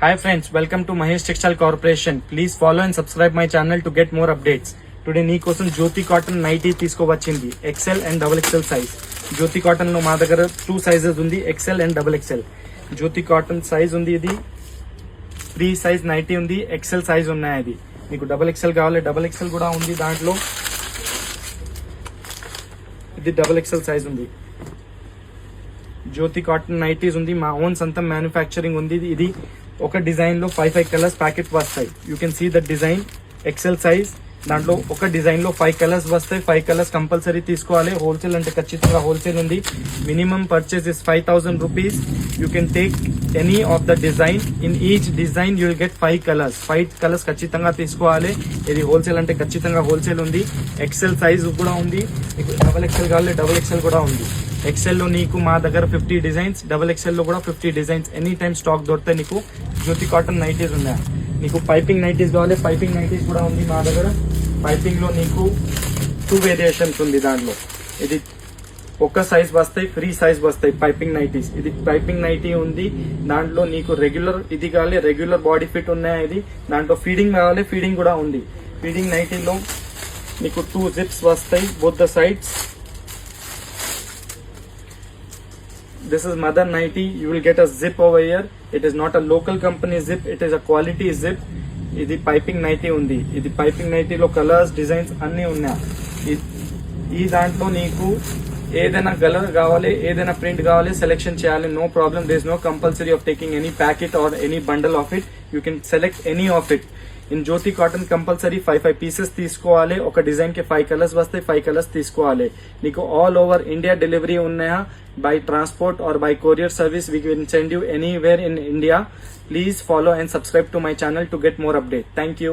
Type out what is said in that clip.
Hi friends, welcome to Mahesh Textile Corporation. Please follow and subscribe my channel to get more updates. Today నీ కోసం Jyoti cotton nighty తీసుకోవచ్చింది XL and double XL size. Jyoti cotton లో మా దగ్గర 2 sizes ఉంది, XL and double XL. Jyoti cotton size ఉంది, ఇది free size nighty ఉంది, ఎక్సెల్ సైజ్ ఉన్నాయి. అది మీకు డబుల్ ఎక్సెల్ కావాలి, డబుల్ ఎక్సెల్ కూడా ఉంది దాంట్లో. ఇది డబుల్ ఎక్సెల్ సైజ్ ఉంది. జ్యోతి కాటన్ నైటీస్ ఉంది, మా ఓన్ సొంతం మ్యానుఫ్యాక్చరింగ్ ఉంది. ఇది ఒక డిజైన్ లో 5 కలర్స్ ప్యాకెట్ వస్తాయి. You can see the design XL size. దాంట్లో ఒక డిజైన్ లో 5 కలర్స్ వస్తాయి. 5 కలర్స్ కంపల్సరీ తీసుకోవాలి. హోల్సేల్ అంటే ఖచ్చితంగా హోల్సేల్ ఉంది. Minimum purchase is 5,000 rupees. You can take any of the design. In each design you will get 5 colours. 5 colours ఖచ్చితంగా తీసుకోవాలి. ఇది హోల్సేల్ అంటే ఖచ్చితంగా హోల్సేల్ ఉంది. ఎక్సెల్ సైజ్ కూడా ఉంది. డబుల్ ఎక్సెల్ కావాలి, డబుల్ ఎక్సెల్ కూడా ఉంది. ఎక్సెల్ లో నీకు మా దగ్గర 50 డిజైన్స్, డబుల్ ఎక్సెల్ లో కూడా 50 డిజైన్స్ ఎనీ టైమ్ స్టాక్ దొరుకుతాయి. నీకు జ్యోతి కాటన్ నైటీస్ ఉన్నాయి. నీకు పైపింగ్ నైటీస్ కావాలి, పైపింగ్ నైటీస్ కూడా ఉంది మా దగ్గర. పైపింగ్ లో నీకు 2 వేరియేషన్స్ ఉంది. దాంట్లో ఇది ఒక సైజ్ వస్తాయి, ఫ్రీ సైజ్ వస్తాయి పైపింగ్ నైటీస్. ఇది పైపింగ్ నైటీ ఉంది. దాంట్లో నీకు రెగ్యులర్ ఇది కావాలి, రెగ్యులర్ బాడీ ఫిట్ ఉన్నాయి. ఇది దాంట్లో ఫీడింగ్ కావాలి, ఫీడింగ్ కూడా ఉంది. ఫీడింగ్ నైటీలో నీకు 2 జిప్స్ వస్తాయి both the sides. This is mother nighty. You will get a zip over here. It is not a local company zip. It is a quality zip. ఇది piping nightie ఉంది. ఇది piping నైటీలో colours, designs అన్ని ఉన్నాయి. ఈ దాంట్లో నీకు ఏదైనా colour కావాలి, ఏదైనా ప్రింట్ కావాలి, సెలెక్షన్ చేయాలి. No problem. There is no compulsory of taking any packet or any bundle of it. You can select any of it. In Jyoti cotton compulsory 5 pieces తీసుకోవాలి. ఒక డిజైన్ కి 5 కలర్స్ వస్తాయి. 5 కలర్స్ తీసుకోవాలి. నీకు ఆల్ ఓవర్ ఇండియా డెలివరీ ఉన్నాయా? By transport are by courier service we can send you anywhere in India. Please follow and subscribe to my channel to get more update. Thank you.